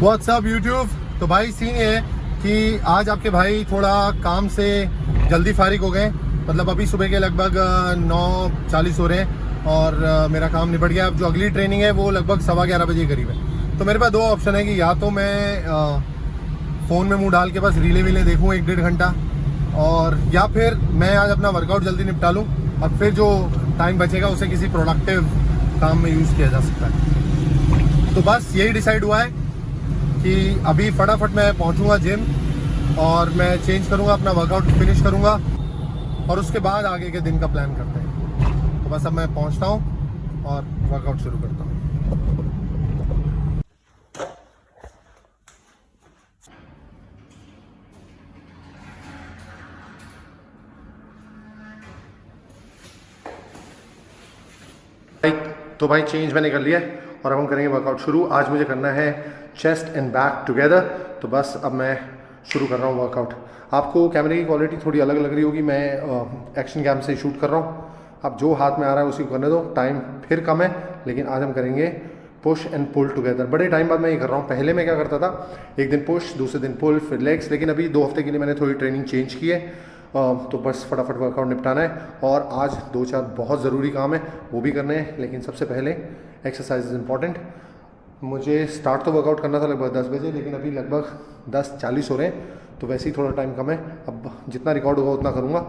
WhatsApp YouTube. तो भाई scene ये है कि आज आपके भाई थोड़ा काम से जल्दी फारिग हो गए। मतलब अभी सुबह के लगभग 9:40 हो रहे हैं और मेरा काम निपट गया। अब जो अगली ट्रेनिंग है वो लगभग 11:15 बजे करीब है। तो मेरे पास दो ऑप्शन है कि या तो मैं फ़ोन में मुंह डाल के बस रीले वीले देखूँ 1-1.5 घंटा, और या फिर मैं आज अपना वर्कआउट जल्दी निपटा लूँ और फिर जो टाइम बचेगा उसे किसी प्रोडक्टिव काम में यूज़ किया जा सकता है। तो बस यही डिसाइड हुआ है कि अभी फटाफट मैं पहुंचूंगा जिम और मैं चेंज करूंगा, अपना वर्कआउट फिनिश करूंगा और उसके बाद आगे के दिन का प्लान करते हैं। तो बस अब मैं पहुंचता हूं और वर्कआउट शुरू करता हूं। तो भाई चेंज मैंने कर लिया है और अब हम करेंगे वर्कआउट शुरू। आज मुझे करना है चेस्ट एंड बैक टुगेदर। तो बस अब मैं शुरू कर रहा हूँ वर्कआउट। आपको कैमरे की क्वालिटी थोड़ी अलग लग रही होगी, मैं एक्शन कैम से शूट कर रहा हूँ। अब जो हाथ में आ रहा है उसी को करने दो, टाइम फिर कम है लेकिन आज हम करेंगे पुश एंड पुल टुगेदर। बड़े टाइम बाद मैं ये कर रहा हूँ। पहले मैं क्या करता था, एक दिन पुश, दूसरे दिन पुल, फिर लेग्स, लेकिन अभी 2 हफ्ते के लिए मैंने थोड़ी ट्रेनिंग चेंज की है। तो बस फटाफट वर्कआउट निपटाना है और आज 2-4 बहुत ज़रूरी काम है वो भी करने हैं। लेकिन सबसे पहले एक्सरसाइज इज़ इम्पॉर्टेंट। मुझे स्टार्ट तो वर्कआउट करना था लगभग 10 बजे, लेकिन अभी लगभग 10:40 हो रहे हैं, तो वैसे ही थोड़ा टाइम कम है। अब जितना रिकॉर्ड होगा उतना करूँगा।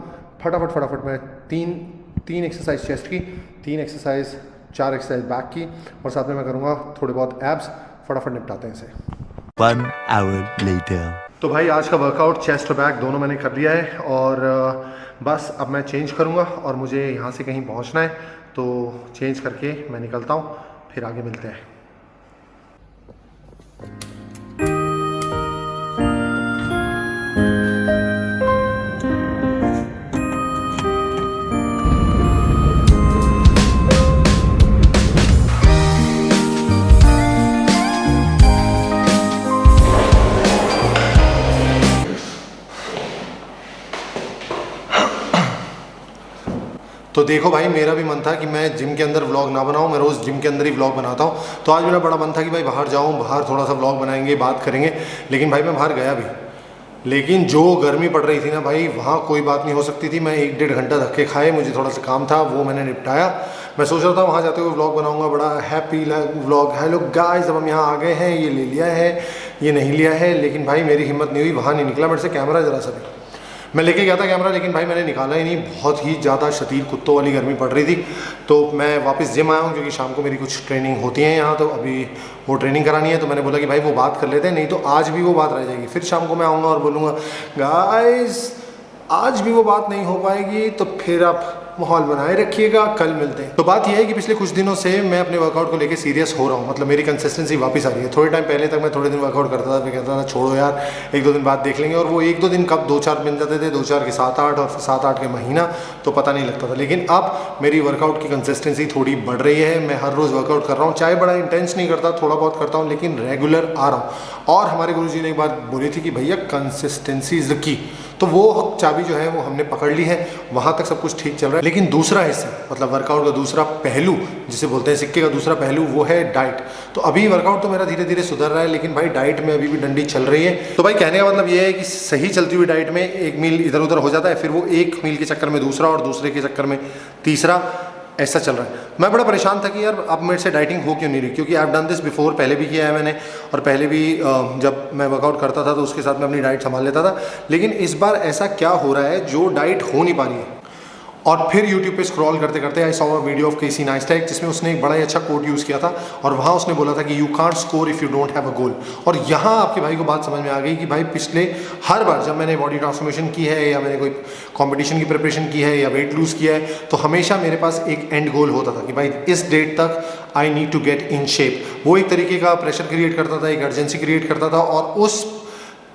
फटाफट मैं तीन एक्सरसाइज चेस्ट की, 3 एक्सरसाइज 4 एक्सरसाइज बैक की और साथ में मैं करूँगा थोड़े बहुत एब्स। फटाफट निपटाते हैं इसे। 1 hour later. तो भाई आज का वर्कआउट चेस्ट और बैक दोनों मैंने कर लिया है और बस अब मैं चेंज करूँगा और मुझे यहाँ से कहीं पहुँचना है। तो चेंज करके मैं निकलता हूँ, फिर आगे मिलते हैं। तो देखो भाई, मेरा भी मन था कि मैं जिम के अंदर व्लॉग ना बनाऊं, मैं रोज़ जिम के अंदर ही व्लॉग बनाता हूं। तो आज मेरा बड़ा मन था कि भाई बाहर जाऊं, बाहर थोड़ा सा व्लॉग बनाएंगे, बात करेंगे। लेकिन भाई मैं बाहर गया भी, लेकिन जो गर्मी पड़ रही थी ना भाई, वहाँ कोई बात नहीं हो सकती थी। मैं 1-1.5 घंटा धक्के खाए, मुझे थोड़ा सा काम था वो मैंने निपटाया। मैं सोच रहा था वहाँ जाते हुए व्लॉग बनाऊँगा, बड़ा हैप्पी व्लॉग। हेलो गाइस, अब हम यहाँ आ गए हैं, ये ले लिया है, ये नहीं लिया है। लेकिन भाई मेरी हिम्मत नहीं हुई, वहाँ नहीं निकला मेरे से कैमरा ज़रा सा भी। मैं लेके गया था कैमरा, लेकिन भाई मैंने निकाला ही नहीं। बहुत ही ज़्यादा शदीद कुत्तों वाली गर्मी पड़ रही थी। तो मैं वापस जिम आया हूँ क्योंकि शाम को मेरी कुछ ट्रेनिंग होती है यहाँ, तो अभी वो ट्रेनिंग करानी है। तो मैंने बोला कि भाई वो बात कर लेते हैं, नहीं तो आज भी वो बात रह जाएगी। फिर शाम को मैं आऊँगा और बोलूँगा गाइस आज भी वो बात नहीं हो पाएगी, तो फिर आप माहौल बनाए रखिएगा, कल मिलते हैं। तो बात यह है कि पिछले कुछ दिनों से मैं अपने वर्कआउट को लेके सीरियस हो रहा हूँ। मतलब मेरी कंसिस्टेंसी वापस आ रही है। थोड़े टाइम पहले तक मैं थोड़े दिन वर्कआउट करता था, फिर कहता था छोड़ो यार 1-2 दिन बाद देख लेंगे, और वो 1-2 दिन कब 2-4 मिल जाते थे, 2-4 के 7-8 और 7-8 के महीना, तो पता नहीं लगता था। लेकिन अब मेरी वर्कआउट की कंसिस्टेंसी थोड़ी बढ़ रही है। मैं हर रोज़ वर्कआउट कर रहा हूँ, चाहे बड़ा इंटेंस नहीं करता, थोड़ा बहुत करता हूँ, लेकिन रेगुलर आ रहा हूँ। और हमारे गुरुजी ने एक बात बोली थी कि भैया कंसिस्टेंसी इज़ द की। तो वो चाबी जो है वो हमने पकड़ ली है, वहाँ तक सब कुछ ठीक चल रहा है। लेकिन दूसरा हिस्सा, मतलब वर्कआउट का दूसरा पहलू जिसे बोलते हैं सिक्के का दूसरा पहलू, वो है डाइट। तो अभी वर्कआउट तो मेरा धीरे धीरे सुधर रहा है, लेकिन भाई डाइट में अभी भी डंडी चल रही है। तो भाई कहने का मतलब ये है कि सही चलती हुई डाइट में एक मील इधर उधर हो जाता है, फिर वो एक मील के चक्कर में दूसरा और दूसरे के चक्कर में तीसरा, ऐसा चल रहा है। मैं बड़ा परेशान था कि यार अब मेरे से डाइटिंग हो क्यों नहीं रही, क्योंकि I have done this before, पहले भी किया है मैंने, और पहले भी जब मैं वर्कआउट करता था तो उसके साथ मैं अपनी डाइट संभाल लेता था। लेकिन इस बार ऐसा क्या हो रहा है जो डाइट हो नहीं पा रही है। और फिर YouTube पे स्क्रॉल करते करते I saw a video of KC Neistat, जिसमें उसने एक बड़ा ही अच्छा कोट यूज़ किया था, और वहाँ उसने बोला था कि you can't score if you don't have a goal. और यहाँ आपके भाई को बात समझ में आ गई कि भाई पिछले हर बार जब मैंने बॉडी ट्रांसफॉर्मेशन की है, या मैंने कोई कंपटीशन की प्रिपरेशन की है, या वेट लूज़ किया है, तो हमेशा मेरे पास एक एंड गोल होता था कि भाई इस डेट तक I need to get in shape. वो एक तरीके का प्रेशर क्रिएट करता था, एक अर्जेंसी क्रिएट करता था, और उस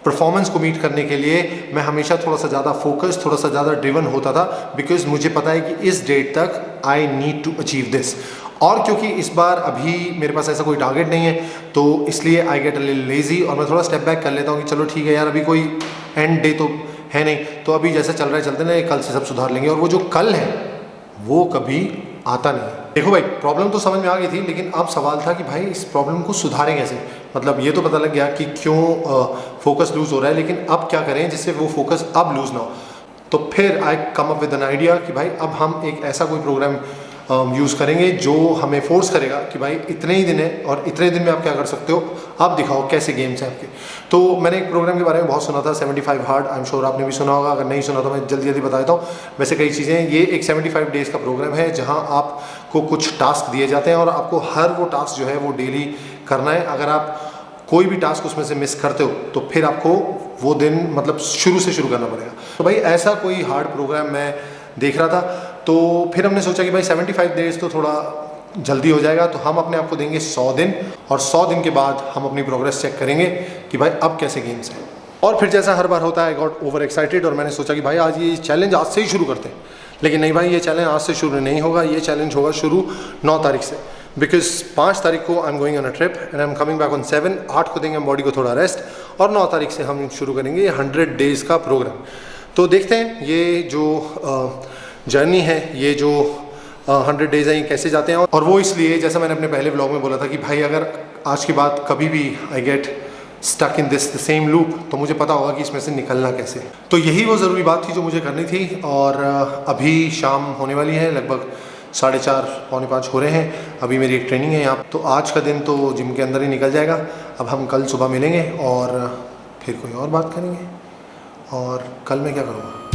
परफॉर्मेंस को मीट करने के लिए मैं हमेशा थोड़ा सा ज़्यादा फोकस, थोड़ा सा ज़्यादा ड्रिवन होता था, बिकॉज मुझे पता है कि इस डेट तक I need to achieve this. और क्योंकि इस बार अभी मेरे पास ऐसा कोई टारगेट नहीं है, तो इसलिए I get a little lazy और मैं थोड़ा स्टेप बैक कर लेता हूँ कि चलो ठीक है यार, अभी कोई एंड डे तो है नहीं, तो अभी जैसा चल रहा है चलते ना, कल से सब सुधार लेंगे। और वो जो कल है वो कभी आता नहीं। देखो भाई, प्रॉब्लम तो समझ में आ गई थी, लेकिन अब सवाल था कि भाई इस प्रॉब्लम को सुधारें कैसे। मतलब ये तो पता लग गया कि क्यों फोकस लूज़ हो रहा है, लेकिन अब क्या करें जिससे वो फोकस अब लूज़ ना हो। तो फिर I come up with an idea कि भाई अब हम एक ऐसा कोई प्रोग्राम यूज़ करेंगे जो हमें फोर्स करेगा कि भाई इतने ही दिन है और इतने दिन में आप क्या कर सकते हो, आप दिखाओ कैसे गेम्स हैं आपके। तो मैंने एक प्रोग्राम के बारे में बहुत सुना था, 75 हार्ड। आई एम श्योर आपने भी सुना होगा, अगर नहीं सुना तो मैं जल्दी जल्दी बता देता हूँ। वैसे कई चीज़ें हैं, ये एक 75 डेज़ का प्रोग्राम है जहाँ आपको कुछ टास्क दिए जाते हैं और आपको हर वो टास्क जो है वो डेली करना है। अगर आप कोई भी टास्क उसमें से मिस करते हो तो फिर आपको वो दिन मतलब शुरू से शुरू करना पड़ेगा। तो भाई ऐसा कोई हार्ड प्रोग्राम मैं देख रहा था, तो फिर हमने सोचा कि भाई 75 डेज तो थोड़ा जल्दी हो जाएगा, तो हम अपने आप को देंगे 100 दिन और 100 दिन के बाद हम अपनी प्रोग्रेस चेक करेंगे कि भाई अब कैसे गेम्स हैं। और फिर जैसा हर बार होता है, आई गॉट ओवर एक्साइटेड और मैंने सोचा कि भाई आज ये चैलेंज आज से ही शुरू करते हैं। लेकिन नहीं भाई, ये चैलेंज आज से शुरू नहीं होगा, ये चैलेंज होगा शुरू 9 तारीख से, बिकॉज 5 तारीख को I am going on a trip and I am coming back on 7। 8 को देंगे हम बॉडी को थोड़ा रेस्ट और 9 तारीख से हम शुरू करेंगे 100 डेज़ का प्रोग्राम। तो देखते हैं ये जो जर्नी है, ये जो 100 डेज़ हैं, ये कैसे जाते हैं। और वो इसलिए, जैसा मैंने अपने पहले व्लॉग में बोला था कि भाई अगर आज के बाद कभी भी I get stuck in this the same loop, तो मुझे पता होगा कि इसमें से निकलना कैसे। तो यही वो ज़रूरी बात थी जो मुझे करनी थी। और अभी शाम होने वाली है, लगभग 4:30 पौने 5 हो रहे हैं। अभी मेरी एक ट्रेनिंग है यहाँ, तो आज का दिन तो जिम के अंदर ही निकल जाएगा। अब हम कल सुबह मिलेंगे और फिर कोई और बात करेंगे। और कल मैं क्या करूँगा?